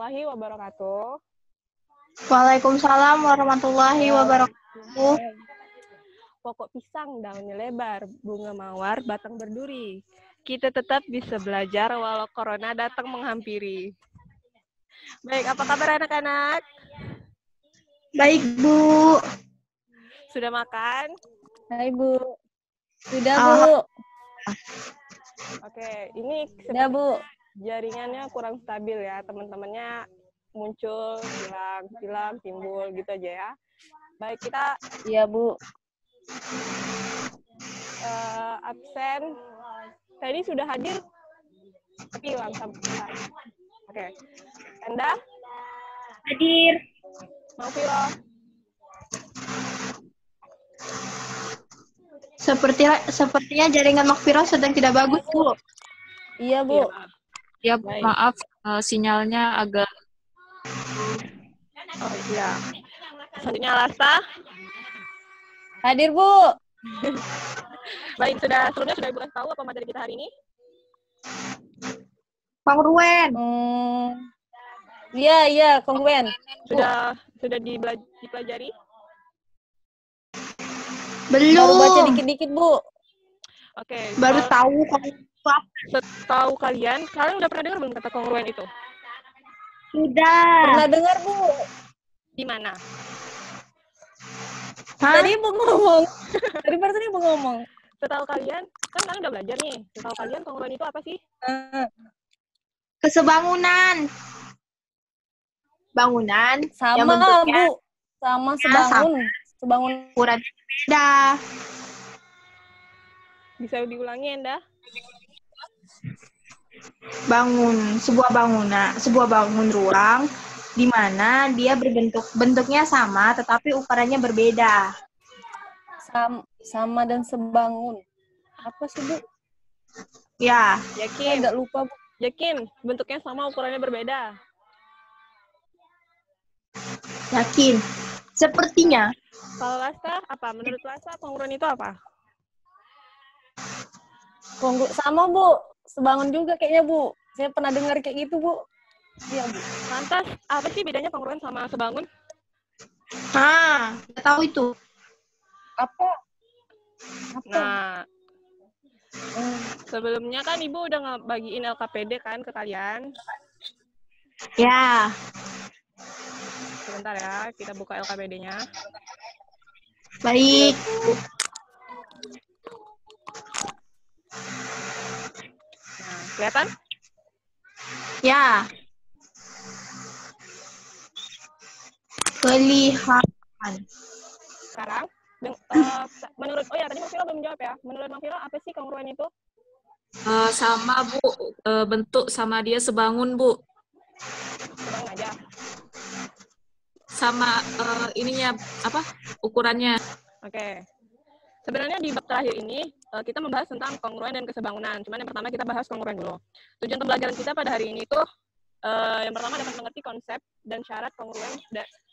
warahmatullahi wabarakatuh. Waalaikumsalam warahmatullahi wabarakatuh. Pokok pisang daunnya lebar, bunga mawar batang berduri. Kita tetap bisa belajar walau corona datang menghampiri. Baik, apa kabar anak-anak? Baik, Bu. Sudah makan? Hai, Bu. Sudah, Bu. Oke, ini Sudah, Bu. jaringannya kurang stabil ya, teman-temannya muncul, hilang, timbul gitu aja ya. Baik, kita Iya, Bu. Absen. Tadi sudah hadir, tapi hilang sampai. Oke. Enda? Hadir. Mangfiro? Sepertinya jaringan Makfiro sedang tidak bagus, Bu. Iya, Bu. Ya, Baik. maaf, sinyalnya agak... Oh iya. Selanjutnya Lasta. Hadir, Bu. Baik, sebelumnya sudah Ibu kasih tahu apa materi kita hari ini? Kongruen. Iya, kongruen. Sudah dipelajari? Belum. Baru baca dikit-dikit, Bu. Oke. Baru tahu kongruen. Setahu kalian udah pernah dengar belum kata kongruen itu? Sudah. Pernah dengar, Bu? Di mana? Hah? Tadi Ibu ngomong. Tadi barusan Ibu ngomong. Setahu kalian, kan kalian udah belajar nih. Setahu kalian kongruen itu apa sih? Kesebangunan. Bangunan yang Sama, bentuknya Bu. Sama sebangun. Sebangun. ukuran beda. Bisa diulangi, Enda? Sebuah bangun ruang di mana dia bentuknya sama tetapi ukurannya berbeda. Sama dan sebangun. Apa sih, Bu? Ya, Saya Yakin? agak lupa, Bu. Yakin? Bentuknya sama, ukurannya berbeda? yakin. Sepertinya Kalau Lasta, apa? Menurut Lasta, kongruen itu apa? Sama, Bu. Sebangun juga kayaknya, Bu. Saya pernah dengar kayak gitu, Bu. Iya, Bu. Lantas, apa sih bedanya kongruen sama sebangun? nggak tahu itu. Apa? Nah, sebelumnya kan Ibu udah ngebagiin LKPD kan ke kalian. Ya, Sebentar ya, kita buka LKPD-nya. baik. Nah, kelihatan? Ya. Kelihatan. Sekarang, menurut, tadi Mang Viro belum jawab ya. Menurut Mang Viro, apa sih kongruen itu? sama, Bu. Bentuk sama dia sebangun, Bu. Sebangun aja. Sama ininya, ukurannya. Oke. Sebenarnya di bab terakhir ini, kita membahas tentang kongruen dan kesebangunan. Cuman yang pertama kita bahas kongruen dulu. Tujuan pembelajaran kita pada hari ini tuh, yang pertama dapat mengerti konsep dan syarat kongruen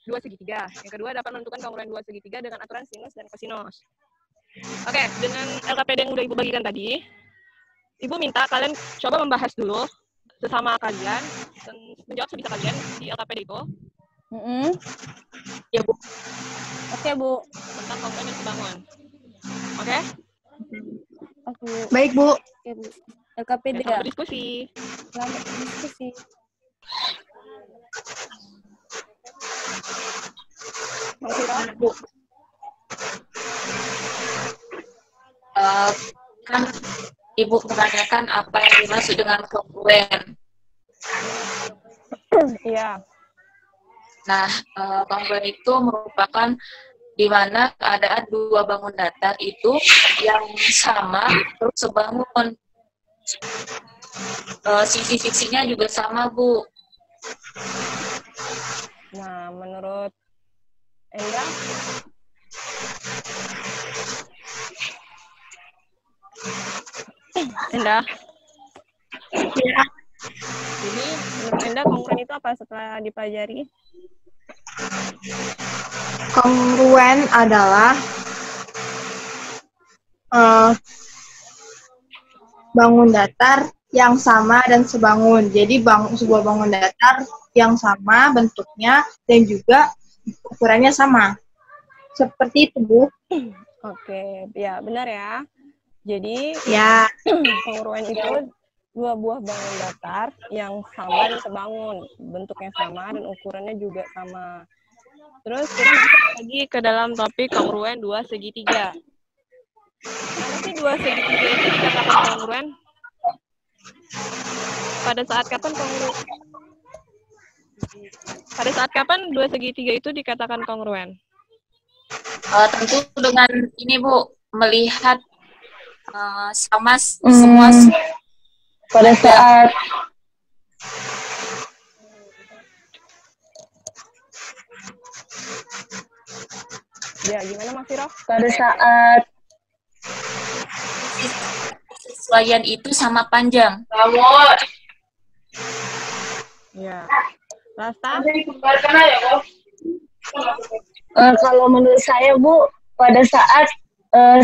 dua segitiga. Yang kedua dapat menentukan kongruen dua segitiga dengan aturan sinus dan kosinus. Oke, dengan LKPD yang udah Ibu bagikan tadi, Ibu minta kalian coba membahas dulu sesama kalian, dan menjawab sebisa kalian di LKPD itu. Ya, Bu. Oke, Bu. Tentang kongruen dan kesebangunan. Oke? Oke. Baik, Bu. Oke, Bu. LKPD Selamat ya? berdiskusi. Selamat diskusi. Mang Viro? Bu. Kan Ibu menanyakan apa yang dimaksud dengan kongruen. Iya. Nah, kongruen itu merupakan di mana keadaan dua bangun datar itu yang sama terus sebangun. Sisi fiksinya juga sama, Bu. Nah, menurut Enda? Enda? Ya. Jadi, menurut Enda kongruen itu apa setelah dipelajari? Kongruen adalah bangun datar yang sama dan sebangun. Jadi sebuah bangun datar yang sama bentuknya dan juga ukurannya sama. Seperti itu, Bu. Oke, ya benar ya. Jadi Ya. kongruen itu dua buah bangun datar yang sama dan sebangun, bentuknya sama dan ukurannya juga sama. Terus kita masuk lagi ke dalam topik kongruen dua segitiga. Kenapa sih dua segitiga itu dikatakan kongruen? Pada saat kapan dua segitiga itu dikatakan kongruen? Tentu dengan ini Bu, melihat sama semua Pada saat Ya, gimana Mas Firo? pada saat kesesuaian itu sama panjang. Ya. Lasta? kalau menurut saya Bu, pada saat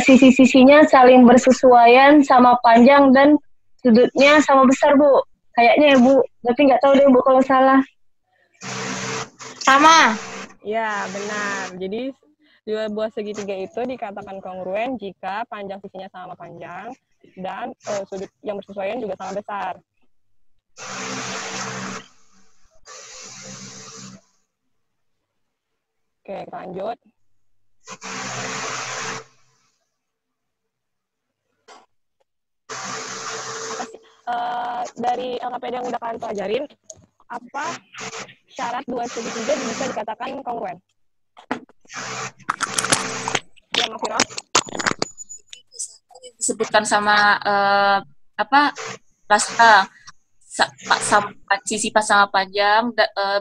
sisi-sisinya saling bersesuaian sama panjang dan sudutnya sama besar Bu. Kayaknya ya Bu, tapi nggak tahu deh Bu kalau salah. Sama. Ya, benar. Jadi dua buah segitiga itu dikatakan kongruen jika panjang sisinya sama panjang dan sudut yang bersesuaian juga sama besar. Oke, lanjut. Dari LKPD yang udah kalian pelajarin, apa syarat dua segitiga bisa dikatakan kongruen? Ya, Mas Firo? Disebutkan sama rasta sisi pas sama panjang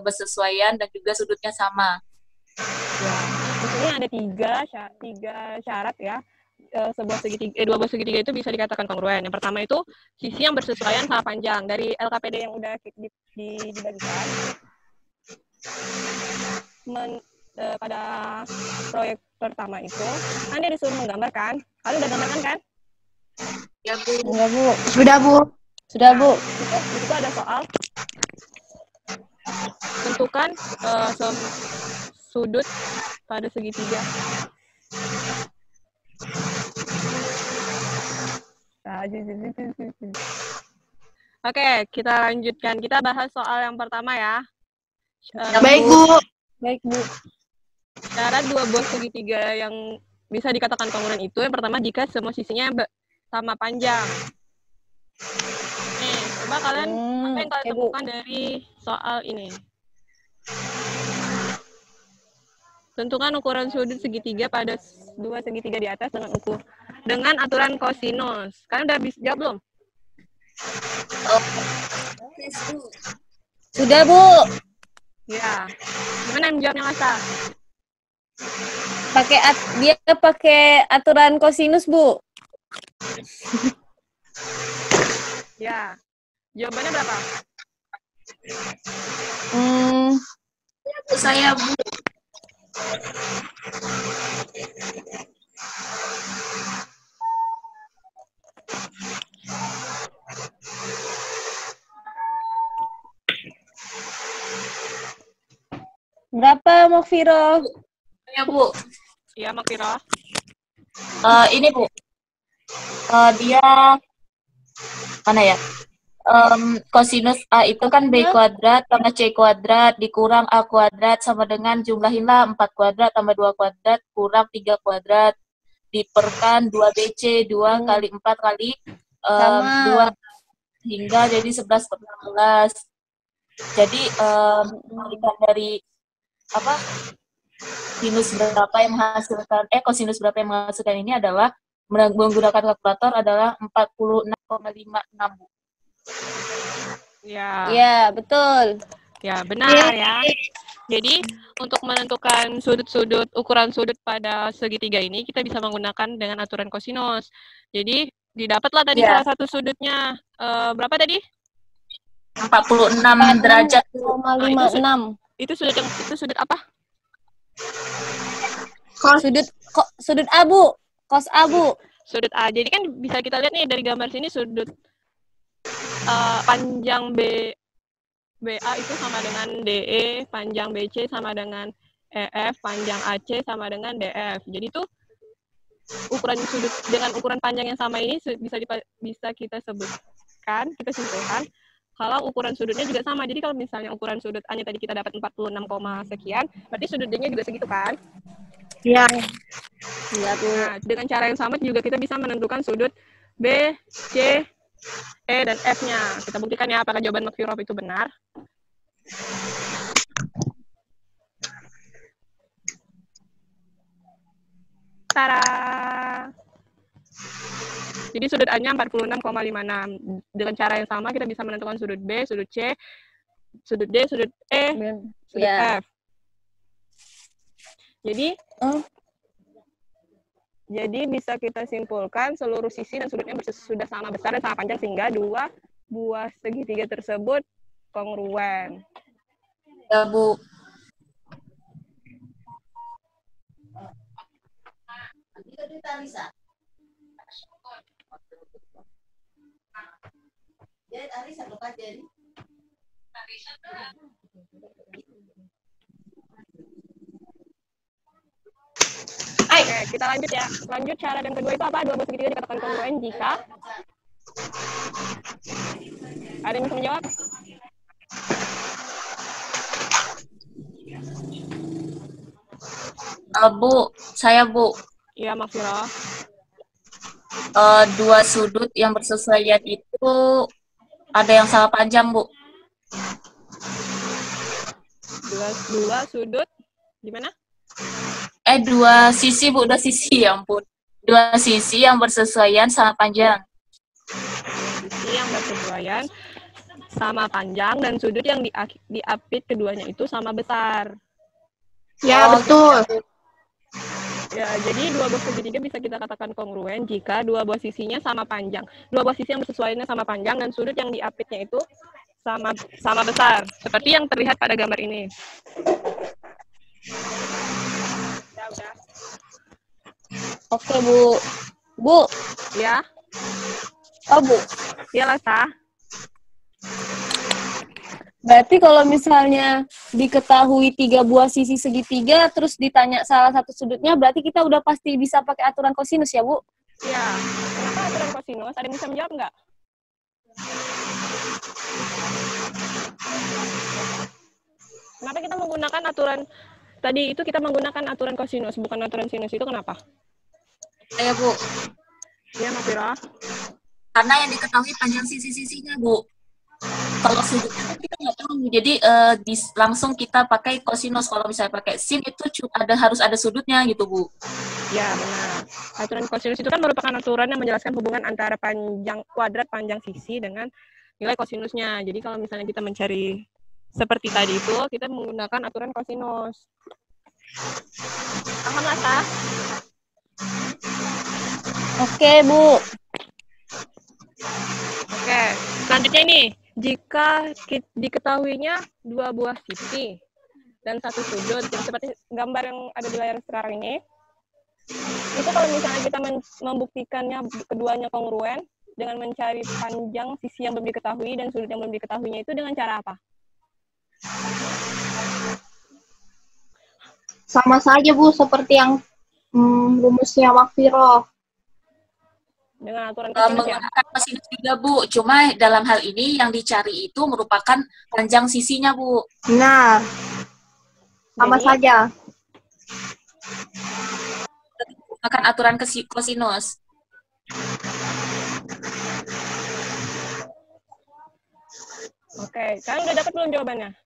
bersesuaian dan juga sudutnya sama. Ya, di sini ada tiga syarat ya. Dua buah segitiga itu bisa dikatakan kongruen. Yang pertama itu sisi yang bersesuaian sama panjang. Dari LKPD yang udah dibagikan, pada proyek pertama itu kan dia disuruh menggambarkan. Kalian udah gambarkan kan? Ya Bu. Enggak Bu. Sudah, Bu. Sudah Bu. Di situ ada soal tentukan sudut pada segitiga. Oke, kita lanjutkan. Kita bahas soal yang pertama ya. Baik, Bu. Baik Bu. Syarat dua buah segitiga yang bisa dikatakan kongruen itu yang pertama jika semua sisinya sama panjang. Nih, coba kalian apa yang kalian temukan dari soal ini? Tentukan ukuran sudut segitiga pada dua segitiga di atas dengan aturan kosinus. Kalian udah bisa jawab belum? Sudah Bu. Ya. Gimana yang jawabnya Lasa? Dia pakai aturan kosinus Bu. Ya. Jawabannya berapa? Saya Bu. Berapa Mokfiro? Ya Bu. Iya, Mak Firo. Ini Bu. Dia mana ya? Kosinus A itu kan B kuadrat tambah C kuadrat dikurang A kuadrat sama dengan jumlahinlah 4 kuadrat tambah 2 kuadrat kurang 3 kuadrat diperkan 2BC 2 kali 4 kali 2 hingga jadi 11 per 16. Jadi kebalikan dari apa? Sinus berapa yang menghasilkan kosinus berapa yang menghasilkan ini adalah menggunakan kalkulator adalah 46,56 Bu. Ya. Ya, betul. Ya, benar ya. Jadi, untuk menentukan ukuran sudut pada segitiga ini, kita bisa menggunakan dengan aturan kosinus. Jadi, didapatlah tadi salah satu sudutnya. Berapa tadi? 46 derajat. 56. Itu sudut apa? Sudut abu. Kos abu. Sudut A. Jadi kan bisa kita lihat nih dari gambar sini sudut panjang BA itu sama dengan DE, panjang BC sama dengan EF, panjang AC sama dengan DF. Jadi tuh ukuran sudut dengan ukuran panjang yang sama ini bisa kita sebutkan, kita simpulkan kalau ukuran sudutnya juga sama. Jadi kalau misalnya ukuran sudut A-nya tadi kita dapat 46, sekian, berarti sudut D-nya juga segitu kan? Iya. Iya, Bu. Nah, dengan cara yang sama juga kita bisa menentukan sudut B, C, E, dan F-nya. Kita buktikan ya apakah jawaban Makfirov itu benar. Tara. Jadi sudut A-nya 46,56. Dengan cara yang sama kita bisa menentukan sudut B, sudut C, sudut D, sudut E, sudut F. Jadi bisa kita simpulkan seluruh sisi dan sudutnya sudah sama besar dan sama panjang sehingga dua buah segitiga tersebut kongruen. Ya, Bu. Oke, kita lanjut ya. Lanjut cara yang kedua itu apa? Dua buah segitiga dikatakan kongruen jika ada yang bisa menjawab? Bu, saya Bu. Iya, Makfirah. Dua sudut yang bersesuaian itu ada yang sama panjang, Bu. Dua sudut gimana? Dua sisi, Bu. Dua sisi, ya ampun. Dua sisi yang bersesuaian sama panjang. Sisi yang bersesuaian sama panjang dan sudut yang diapit keduanya itu sama besar. Ya, betul. Ya, jadi dua buah segitiga bisa kita katakan kongruen jika dua buah sisinya sama panjang. Dua buah sisi yang bersesuaiannya sama panjang dan sudut yang diapitnya itu sama besar. Seperti yang terlihat pada gambar ini. Ya, udah. Oke, Bu. Bu. Ya. Oh, Bu. Ya, Lasa. Berarti kalau misalnya diketahui 3 buah sisi segitiga, terus ditanya salah satu sudutnya, berarti kita udah pasti bisa pakai aturan kosinus ya, Bu? Ya. Kenapa aturan kosinus? Ada yang bisa menjawab nggak? Kenapa kita menggunakan aturan tadi itu kita menggunakan aturan kosinus, bukan aturan sinus itu kenapa? Saya, Bu. Ya, Makfirah. Karena yang diketahui panjang sisi-sisinya, Bu. Kalau sudutnya kan kita nggak tahu, jadi langsung kita pakai kosinus. Kalau misalnya pakai sin itu harus ada sudutnya gitu, Bu. Ya, benar. Aturan kosinus itu kan merupakan aturan yang menjelaskan hubungan antara panjang kuadrat panjang sisi dengan nilai kosinusnya. Jadi kalau misalnya kita mencari seperti tadi itu, kita menggunakan aturan kosinus. Paham nggak, Sah? Oke, Bu. Oke, selanjutnya ini. Jika diketahuinya dua buah sisi dan satu sudut, yang seperti gambar yang ada di layar sekarang ini, itu kalau misalnya kita membuktikannya keduanya kongruen dengan mencari panjang sisi yang belum diketahui dan sudut yang belum diketahuinya itu dengan cara apa? Sama saja, Bu, seperti yang rumusnya Makfirov. Dengan aturan kosinus ya? Menggunakan kosinus juga, Bu. Cuma dalam hal ini yang dicari itu merupakan panjang sisinya, Bu. Nah, sama Jadi, saja. Menggunakan aturan kosinus. Oke, kalian udah dapat belum jawabannya?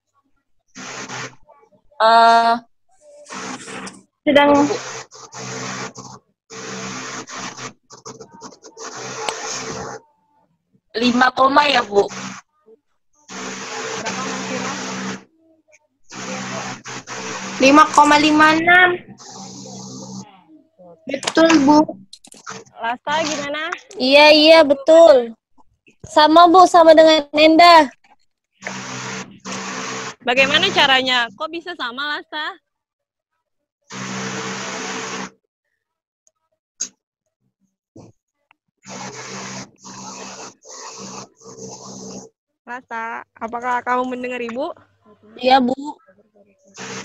Sedang 5 koma ya, Bu? Berapa maksimal? 5,56. Betul, Bu. Lasta gimana? Iya, betul. Sama, Bu, sama dengan Enda. Bagaimana caranya? Kok bisa sama, Lasta? Rasa, apakah kamu mendengar Ibu? Iya, Bu.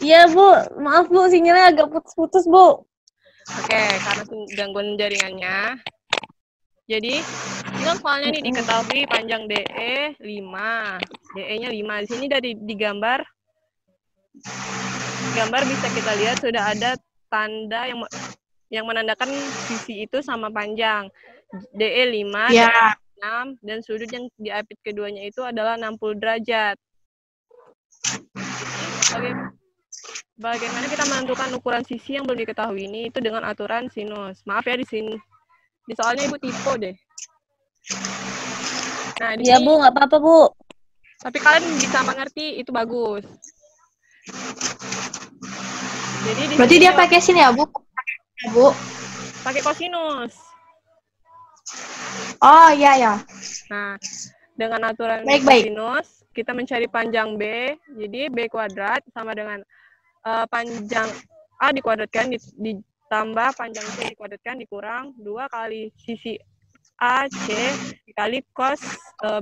Iya, Bu. Maaf, Bu. Sinyalnya agak putus-putus, Bu. Oke, karena gangguan jaringannya. Jadi, ini kan soalnya nih diketahui panjang DE 5. DE-nya 5. Di sini dari digambar bisa kita lihat sudah ada tanda yang menandakan sisi itu sama panjang. DE 5, Ya. DE 6, dan sudut yang diapit keduanya itu adalah 60 derajat. Bagaimana kita menentukan ukuran sisi yang belum diketahui ini itu dengan aturan sinus. Maaf ya di sini. Di soalnya Ibu tipe deh. Nah, di Iya, sini, Bu. Nggak apa-apa, Bu. tapi kalian bisa mengerti itu bagus. Jadi di Berarti sini dia pakai sini ya, Bu? Bu. pakai kosinus. Oh, iya ya. Nah, dengan aturan Baik. kosinus, kita mencari panjang B. Jadi B kuadrat sama dengan panjang A dikuadratkan ditambah panjang C dikuadratkan dikurang 2 kali sisi AC dikali cos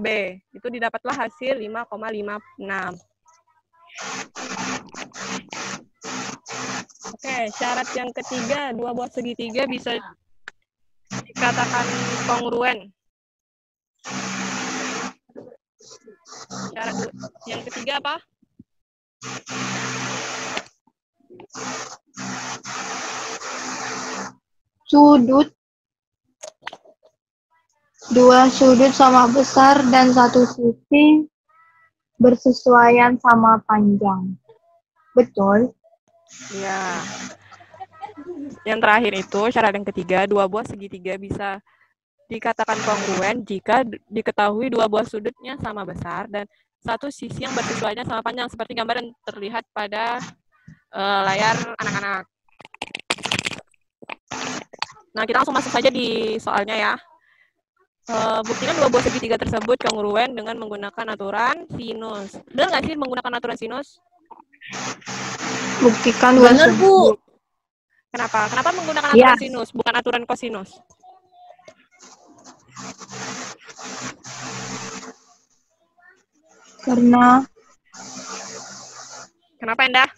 B. Itu didapatlah hasil 5,56. Oke, syarat yang ketiga, dua buah segitiga bisa dikatakan kongruen. Syarat yang ketiga apa? Dua sudut sama besar dan satu sisi bersesuaian sama panjang. Betul? Ya. Yang terakhir itu syarat yang ketiga, dua buah segitiga bisa dikatakan kongruen jika diketahui dua buah sudutnya sama besar dan satu sisi yang bersesuaian sama panjang seperti gambar yang terlihat pada layar anak-anak. Nah, kita langsung masuk saja di soalnya ya. Buktikan dua buah segitiga tersebut kongruen dengan menggunakan aturan sinus. Benar nggak sih menggunakan aturan sinus? Buktikan dua Bener, Bu. sudut. Kenapa? Kenapa menggunakan aturan sinus, bukan aturan kosinus? Karena Kenapa, Endah?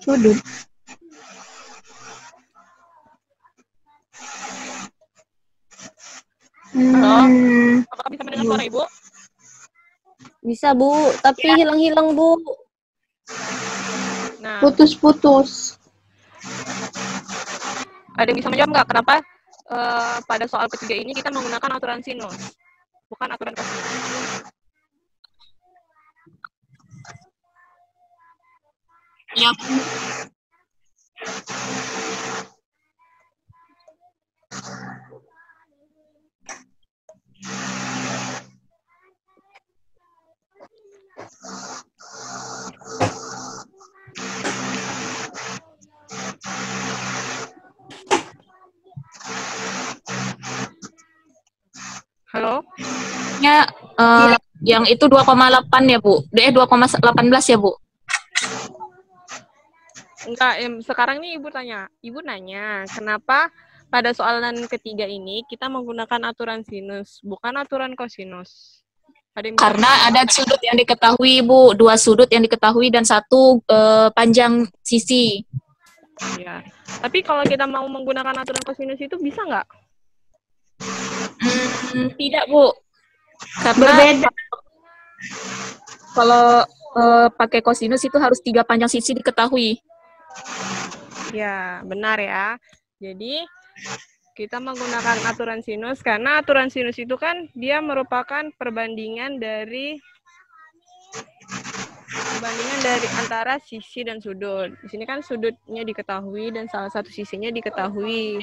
sudut. Halo? Apakah bisa mendengar suara Ibu? Bisa, Bu. Tapi hilang-hilang, Bu. Nah, Putus-putus. ada yang bisa menjawab nggak kenapa pada soal ketiga ini kita menggunakan aturan sinus, bukan aturan kosinus? Ya, Halo? yang itu 2,8 ya, Bu. 2,18 ya, Bu. Enggak, sekarang nih Ibu nanya, kenapa pada soalan ketiga ini kita menggunakan aturan sinus, bukan aturan kosinus? Karena ada sudut yang diketahui, Bu. 2 sudut yang diketahui dan 1 panjang sisi. Ya. Tapi kalau kita mau menggunakan aturan kosinus itu bisa nggak? Tidak, Bu. Karena Berbeda. kalau pakai kosinus itu harus 3 panjang sisi diketahui. Ya, benar ya. Jadi, kita menggunakan aturan sinus karena aturan sinus itu kan dia merupakan perbandingan dari antara sisi dan sudut. Di sini kan sudutnya diketahui dan salah satu sisinya diketahui.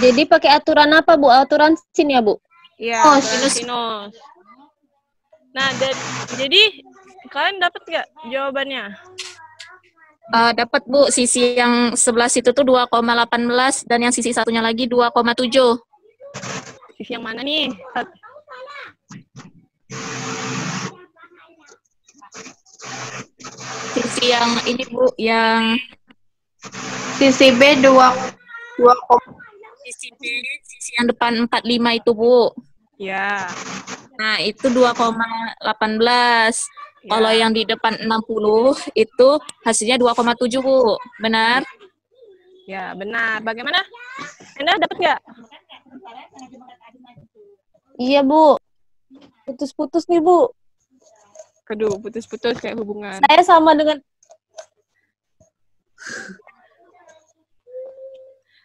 Jadi pakai aturan apa, Bu? Aturan sin ya, Bu? Iya, aturan sinus. Nah, jadi kalian dapat nggak jawabannya? Dapat, Bu. Sisi yang sebelah situ tuh 2,18 dan yang sisi satunya lagi 2,7. Sisi yang mana nih? yang ini Bu, yang Sisi B 2 sisi B, sisi yang depan 45 itu Bu. Ya. Nah, itu 2,18. Ya. Kalau yang di depan 60 itu hasilnya 2,7 Bu. Benar? Ya, benar. Bagaimana? Anda dapat nggak? Iya, Bu. Putus-putus nih, Bu. Aduh, putus-putus kayak hubungan. Saya sama dengan...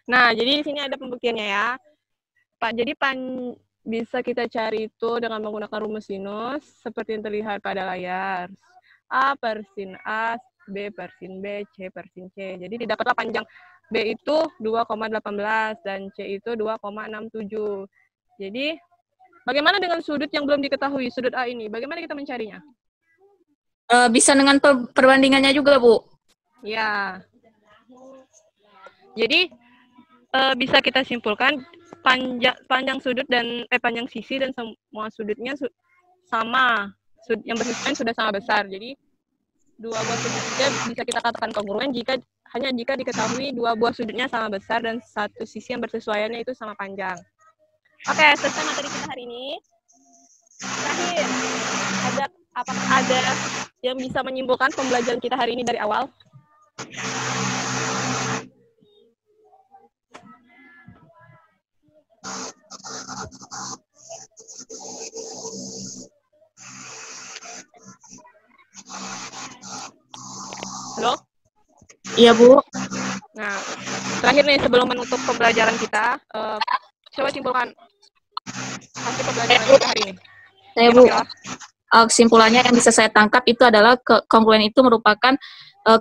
Nah, jadi di sini ada pembuktiannya ya. Pak, jadi bisa kita cari itu dengan menggunakan rumus sinus seperti yang terlihat pada layar. A per sin A, B per sin B, C per sin C. Jadi didapatlah panjang B itu 2,18 dan C itu 2,67. Jadi bagaimana dengan sudut yang belum diketahui, sudut A ini? Bagaimana kita mencarinya? Bisa dengan perbandingannya juga, Bu. Ya. Jadi bisa kita simpulkan panjang sudut dan panjang sisi dan semua sudutnya sama. Yang bersesuaian sudah sama besar. Jadi dua buah sudut bisa kita katakan kongruen hanya jika diketahui dua buah sudutnya sama besar dan satu sisi yang bersesuaiannya itu sama panjang. Oke, selesai materi kita hari ini. Terakhir, apakah ada yang bisa menyimpulkan pembelajaran kita hari ini dari awal? Halo? Iya, Bu. Nah, terakhir nih sebelum menutup pembelajaran kita, coba simpulkan hasil pembelajaran kita hari ini. Saya, Bu. Kesimpulannya yang bisa saya tangkap itu adalah kongruen itu merupakan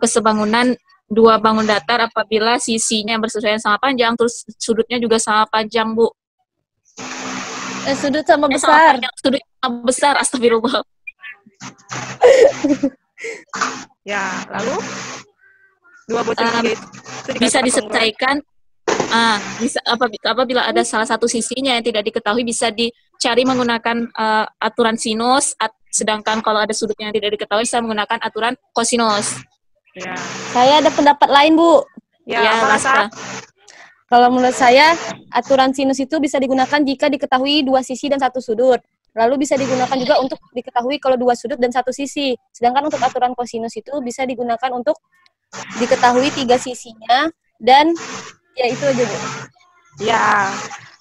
kesebangunan dua bangun datar apabila sisinya bersesuaian sama panjang, terus sudutnya juga sama panjang, Bu. Sudut sama besar. Sudut sama besar, astagfirullah. Ya, lalu dua buah sudut bisa diselesaikan. Apabila ada salah satu sisinya yang tidak diketahui bisa dicari menggunakan aturan sinus, sedangkan kalau ada sudutnya yang tidak diketahui bisa menggunakan aturan kosinus. Ya. Saya ada pendapat lain, Bu. Ya, Lasa. Kalau menurut saya, aturan sinus itu bisa digunakan jika diketahui dua sisi dan satu sudut. Lalu bisa digunakan juga untuk diketahui kalau dua sudut dan satu sisi. Sedangkan untuk aturan kosinus itu bisa digunakan untuk diketahui tiga sisinya dan ya itu aja, Bu.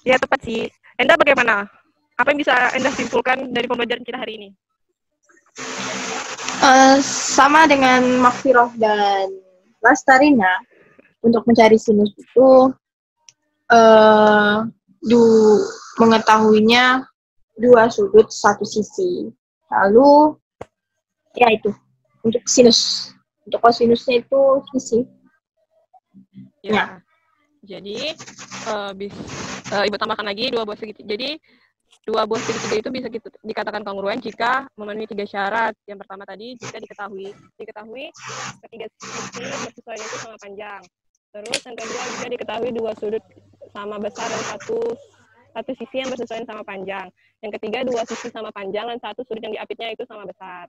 Ya tepat sih. Enda bagaimana? Apa yang bisa Enda simpulkan dari pembelajaran kita hari ini? Sama dengan Makfiroh dan Lastarina, untuk mencari sinus itu mengetahuinya dua sudut satu sisi. Lalu ya itu untuk sinus. Untuk kosinusnya itu sisi. Ya. Jadi Ibu tambahkan lagi dua buah segitiga. Jadi dua buah segitiga itu bisa dikatakan kongruen jika memenuhi tiga syarat. Yang pertama tadi jika diketahui ketiga sisi bersesuaian itu sama panjang. Terus yang kedua jika diketahui dua sudut sama besar dan satu sisi yang bersesuaian sama panjang. Yang ketiga dua sisi sama panjang dan satu sudut yang diapitnya itu sama besar.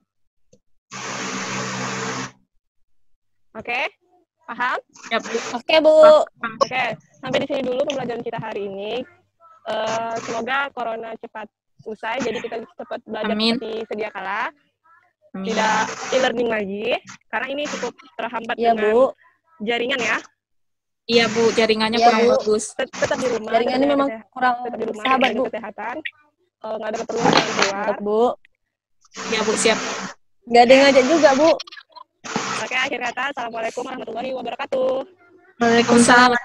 Oke? Paham? Ya, Bu. Oke, Bu. Oke, sampai di sini dulu pembelajaran kita hari ini. Semoga corona cepat usai, jadi kita cepat belajar seperti sedia kala. Tidak e-learning lagi, karena ini cukup terhambat dengan jaringan ya. Iya, Bu, jaringannya kurang bagus. Tetap di rumah. Jaringannya memang kurang tetap di rumah, sahabat, Bu. Kesehatan. Kalau nggak ada keperluan jangan keluar. Bu. Ya, Bu, siap. Nggak ada ngajak juga, Bu. Oke, akhir kata, Assalamualaikum warahmatullahi wabarakatuh. Waalaikumsalam.